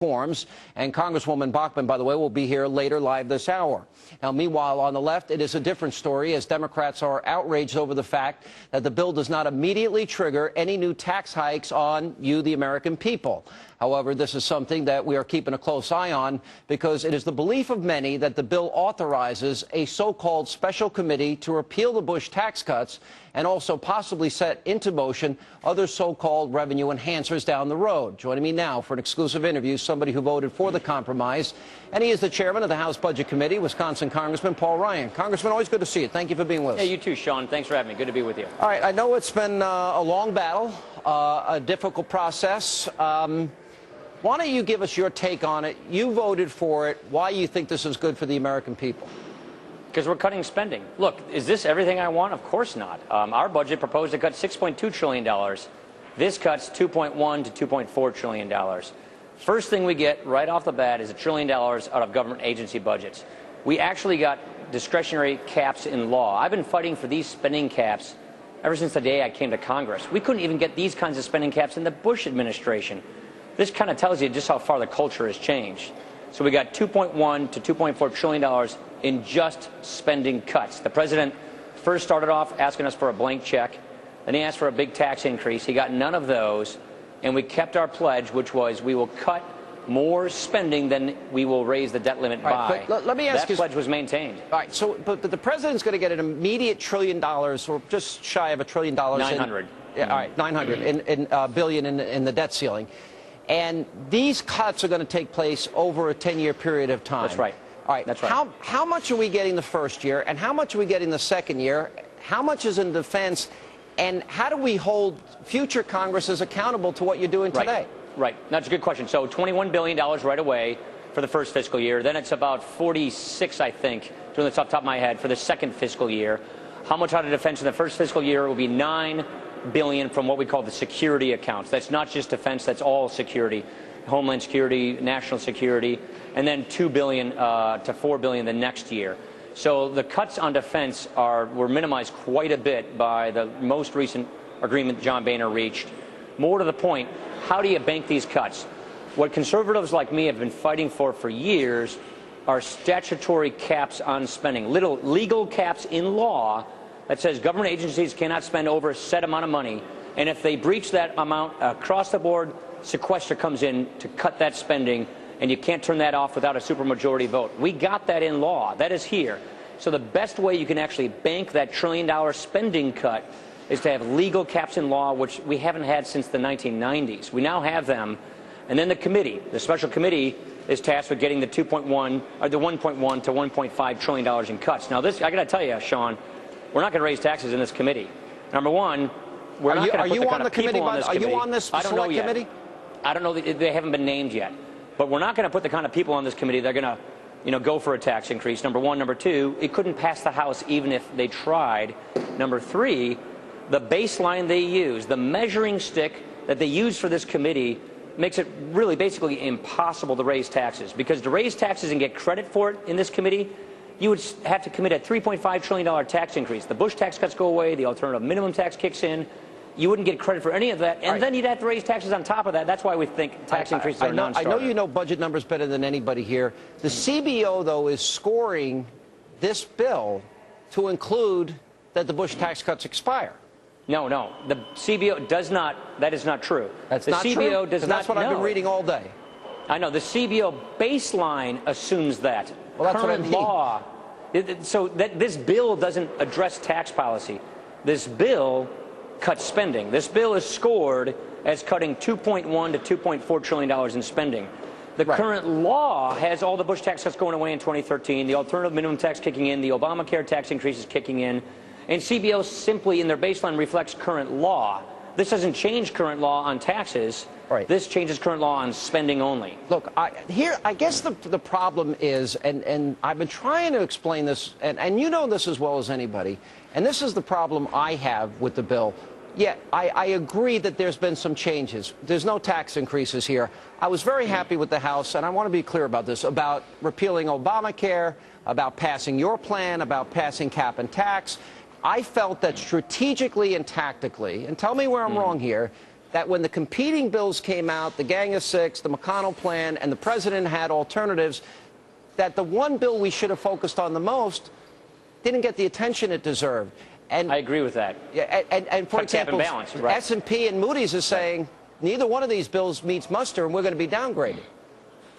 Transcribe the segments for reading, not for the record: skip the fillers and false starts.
forms, and Congresswoman Bachmann, by the way, will be here later live this hour. Now, meanwhile, on the left, it is a different story, as Democrats are outraged over the fact that the bill does not immediately trigger any new tax hikes on you, the American people. However, this is something that we are keeping a close eye on because it is the belief of many that the bill authorizes a so-called special committee to repeal the Bush tax cuts and also possibly set into motion other so-called revenue enhancers down the road. Joining me now for an exclusive interview, somebody who voted for the compromise, and he is the chairman of the House Budget Committee, Wisconsin Congressman Paul Ryan. Congressman, always good to see you. Thank you for being with us. Yeah, you too, Sean. Thanks for having me. Good to be with you. All right, I know it's been a long battle, a difficult process. Why don't you give us your take on it? You voted for it. Why you think this is good for the American people? Because we're cutting spending. Look, is this everything I want? Of course not. Our budget proposed to cut $6.2 trillion. This cuts $2.1 to $2.4 trillion. First thing we get right off the bat is $1 trillion out of government agency budgets. We actually got discretionary caps in law. I've been fighting for these spending caps ever since the day I came to Congress. We couldn't even get these kinds of spending caps in the Bush administration. This kind of tells you just how far the culture has changed. So we got $2.1 to $2.4 trillion in just spending cuts. The president first started off asking us for a blank check. Then he asked for a big tax increase. He got none of those. And we kept our pledge, which was we will cut more spending than we will raise the debt limit by. Let me ask you. That pledge was maintained. All right. So, but the president's going to get an immediate $1 trillion, or just shy of $1 trillion. 900. Yeah, all right, 900 billion in the debt ceiling. And these cuts are going to take place over a 10-year period of time. That's right. All right. That's right. How much are we getting the first year, and how much are we getting the second year? How much is in defense, and how do we hold future Congresses accountable to what you're doing today? Right. That's a good question. So $21 billion right away for the first fiscal year. Then it's about 46, I think, doing this off the top of my head, for the second fiscal year. How much out of defense in the first fiscal year? It will be $9 billion from what we call the security accounts. That's not just defense, that's all security. Homeland Security, national security, and then $2 billion to $4 billion the next year. So the cuts on defense were minimized quite a bit by the most recent agreement John Boehner reached. More to the point, how do you bank these cuts? What conservatives like me have been fighting for years are statutory caps on spending, little legal caps in law that says government agencies cannot spend over a set amount of money, and if they breach that amount across the board, sequester comes in to cut that spending, and you can't turn that off without a supermajority vote. We got that in law. That is here. So the best way you can actually bank that $1 trillion spending cut is to have legal caps in law, which we haven't had since the 1990s. We now have them, and then the committee, the special committee, is tasked with getting the the $1.1 to $1.5 trillion in cuts. Now, this I got to tell you, Sean, we're not going to raise taxes in this committee. Number one, we're not going to put the kind of people on this committee. Are you on this select committee? I don't know. They haven't been named yet. But we're not going to put the kind of people on this committee that are going to, go for a tax increase. Number one. Number two, it couldn't pass the House even if they tried. Number three, the baseline they use, the measuring stick that they use for this committee, makes it really basically impossible to raise taxes. Because to raise taxes and get credit for it in this committee, you would have to commit a $3.5 trillion tax increase. The Bush tax cuts go away. The alternative minimum tax kicks in. You wouldn't get credit for any of that. And then you'd have to raise taxes on top of that. That's why we think tax increases are non-starter. I know you know budget numbers better than anybody here. The CBO, though, is scoring this bill to include that the Bush tax cuts expire. No. The CBO does not. That is not true. That's the not CBO true? Does not. That's what I've been reading all day. I know. The CBO baseline assumes that. Well, that's current what I mean. law. So that this bill doesn't address tax policy. This bill cuts spending. This bill is scored as cutting $2.1 to $2.4 trillion in spending. The current law has all the Bush tax cuts going away in 2013, the alternative minimum tax kicking in, the Obamacare tax increases kicking in, and CBO simply in their baseline reflects current law. This doesn't change current law on taxes. Right. This changes current law on spending only. Look, I guess the problem is, and I've been trying to explain this, and you know this as well as anybody, and this is the problem I have with the bill. Yeah, I agree that there's been some changes. There's no tax increases here. I was very happy with the House, and I want to be clear about this, about repealing Obamacare, about passing your plan, about passing cap and tax. I felt that strategically and tactically, and tell me where I'm wrong here, that when the competing bills came out, the Gang of Six, the McConnell plan, and the president had alternatives, that the one bill we should have focused on the most didn't get the attention it deserved. And I agree with that. Yeah, and for example, balance, right. S&P and Moody's is saying neither one of these bills meets muster, and we're going to be downgraded.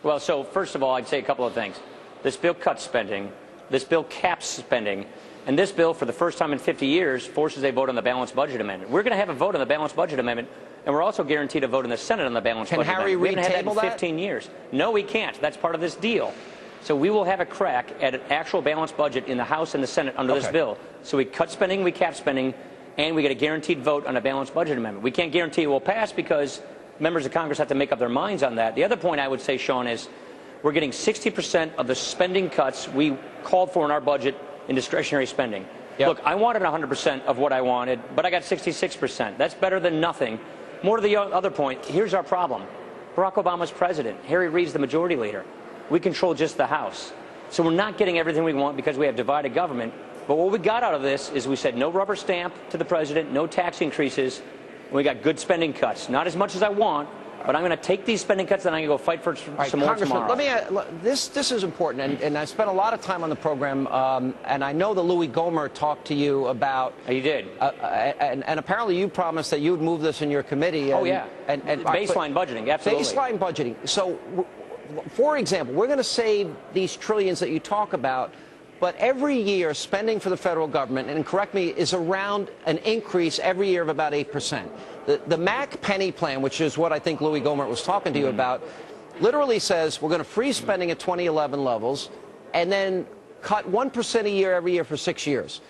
Well, so first of all, I'd say a couple of things. This bill cuts spending. This bill caps spending. And this bill, for the first time in 50 years, forces a vote on the balanced budget amendment. We're going to have a vote on the balanced budget amendment, and we're also guaranteed a vote in the Senate on the balanced budget amendment. Can Harry Reid table that? We haven't had that in 15 that? years. No, we can't. That's part of this deal. So we will have a crack at an actual balanced budget in the House and the Senate under this bill. So we cut spending, we cap spending, and we get a guaranteed vote on a balanced budget amendment. We can't guarantee it will pass because members of Congress have to make up their minds on that. The other point I would say, Sean, is we're getting 60% of the spending cuts we called for in our budget in discretionary spending. Yep. Look, I wanted 100% of what I wanted, but I got 66%. That's better than nothing. More to the other point, here's our problem. Barack Obama's president. Harry Reid's the majority leader. We control just the House. So we're not getting everything we want because we have divided government. But what we got out of this is we said no rubber stamp to the president, no tax increases, and we got good spending cuts. Not as much as I want, but I'm going to take these spending cuts and I'm going to go fight for some more tomorrow. This is important, and I spent a lot of time on the program, and I know that Louis Gohmert talked to you about. Oh, you did. And apparently you promised that you would move this in your committee. Oh, yeah. And baseline budgeting, absolutely. Baseline budgeting. So, for example, we're going to save these trillions that you talk about, but every year spending for the federal government, and correct me, is around an increase every year of about 8%. The Mac Penny plan, which is what I think Louis Gohmert was talking to you about, literally says we're going to freeze spending at 2011 levels and then cut 1% a year every year for 6 years.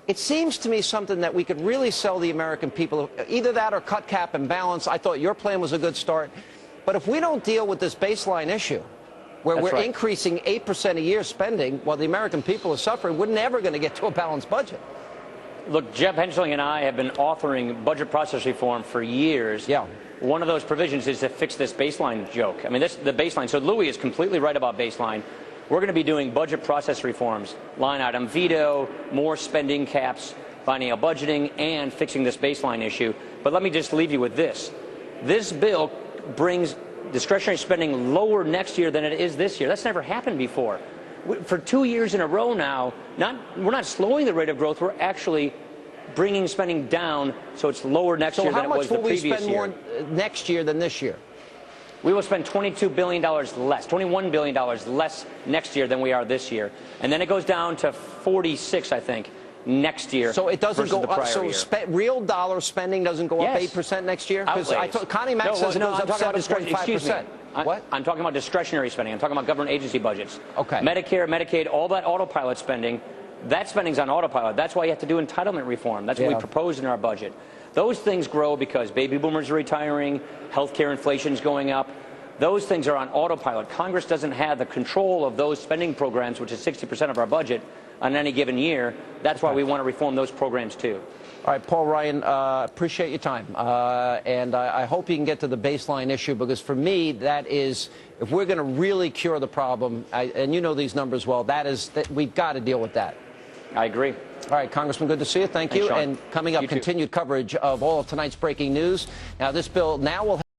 It seems to me something that we could really sell the American people, either that or cut, cap, and balance. I thought your plan was a good start. But if we don't deal with this baseline issue, where we're increasing 8% a year spending while the American people are suffering, we're never going to get to a balanced budget. Look, Jeb Henschling and I have been authoring budget process reform for years. Yeah. One of those provisions is to fix this baseline joke. I mean, the baseline. So Louis is completely right about baseline. We're going to be doing budget process reforms, line item veto, more spending caps, biennial budgeting, and fixing this baseline issue. But let me just leave you with this. This bill brings discretionary spending lower next year than it is this year. That's never happened before. For 2 years in a row now, we're not slowing the rate of growth. We're actually bringing spending down so it's lower next year than it was the previous year. So how much will we spend more next year than this year? We will spend $22 billion less, $21 billion less next year than we are this year. And then it goes down to 46, I think, next year. So it doesn't go up. So real dollar spending doesn't go up 8% next year? Because Connie Mack says it goes up 7.5%. What? I'm talking about discretionary spending. I'm talking about government agency budgets. Okay. Medicare, Medicaid, all that autopilot spending, that spending's on autopilot. That's why you have to do entitlement reform. That's what we proposed in our budget. Those things grow because baby boomers are retiring, healthcare inflation's going up. Those things are on autopilot. Congress doesn't have the control of those spending programs, which is 60% of our budget, on any given year. That's why we want to reform those programs, too. All right, Paul Ryan, appreciate your time. And I hope you can get to the baseline issue, because for me, that is, if we're going to really cure the problem, and you know these numbers well, we've got to deal with that. I agree. All right, Congressman, good to see you. Thank you. Sean. And coming up, continued coverage of all of tonight's breaking news. Now, this bill now will